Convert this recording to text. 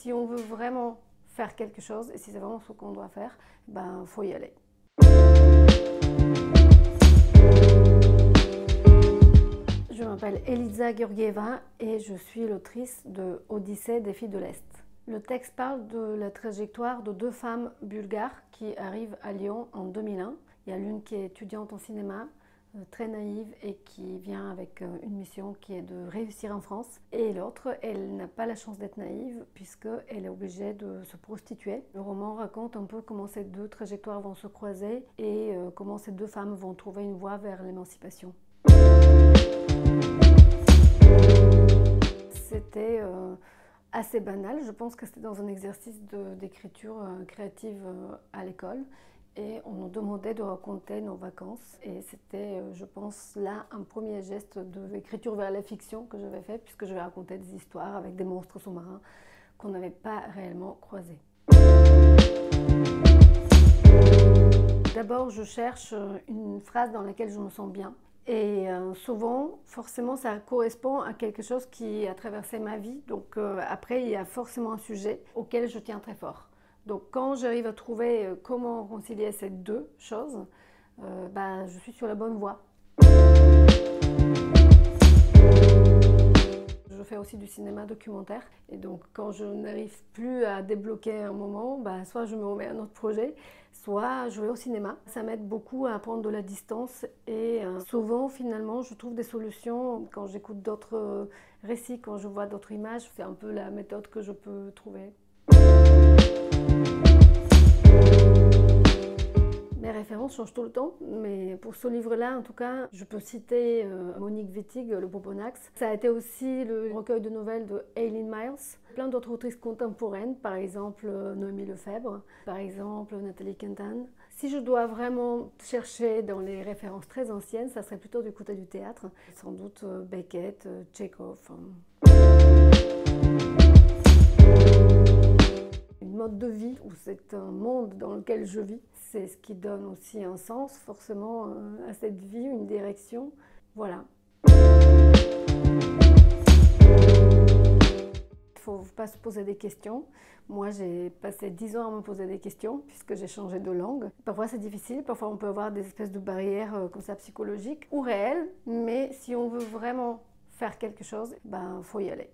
si on veut vraiment faire quelque chose, et si c'est vraiment ce qu'on doit faire, ben faut y aller. Je m'appelle Eliza Georgieva et je suis l'autrice de Odyssée des filles de l'Est. Le texte parle de la trajectoire de deux femmes bulgares qui arrivent à Lyon en 2001. Il y a l'une qui est étudiante en cinéma, très naïve et qui vient avec une mission qui est de réussir en France. Et l'autre, elle n'a pas la chance d'être naïve puisqu'elle est obligée de se prostituer. Le roman raconte un peu comment ces deux trajectoires vont se croiser et comment ces deux femmes vont trouver une voie vers l'émancipation. C'était assez banal. Je pense que c'était dans un exercice d'écriture créative à l'école. Et on nous demandait de raconter nos vacances. Et c'était, je pense, là un premier geste d'écriture vers la fiction que j'avais fait, puisque je vais raconter des histoires avec des monstres sous-marins qu'on n'avait pas réellement croisés. D'abord, je cherche une phrase dans laquelle je me sens bien. Et souvent, forcément, ça correspond à quelque chose qui a traversé ma vie. Donc après, il y a forcément un sujet auquel je tiens très fort. Donc quand j'arrive à trouver comment concilier ces deux choses, je suis sur la bonne voie. Je fais aussi du cinéma documentaire et donc quand je n'arrive plus à débloquer un moment, soit je me remets à un autre projet, soit je vais au cinéma. Ça m'aide beaucoup à prendre de la distance et souvent finalement je trouve des solutions quand j'écoute d'autres récits, quand je vois d'autres images. C'est un peu la méthode que je peux trouver. Mes références changent tout le temps, mais pour ce livre-là, en tout cas, je peux citer Monique Wittig, Le Poponax. Ça a été aussi le recueil de nouvelles de Eileen Myers. Plein d'autres autrices contemporaines, par exemple Noémie Lefebvre, par exemple Nathalie Quentin. Si je dois vraiment chercher dans les références très anciennes, ça serait plutôt du côté du théâtre. Sans doute Beckett, Tchekhov. Une mode de vie, où c'est un monde dans lequel je vis. C'est ce qui donne aussi un sens, forcément, à cette vie, une direction. Voilà. Il ne faut pas se poser des questions. Moi, j'ai passé 10 ans à me poser des questions, puisque j'ai changé de langue. Parfois, c'est difficile. Parfois, on peut avoir des espèces de barrières comme ça, psychologiques ou réelles. Mais si on veut vraiment faire quelque chose, faut y aller.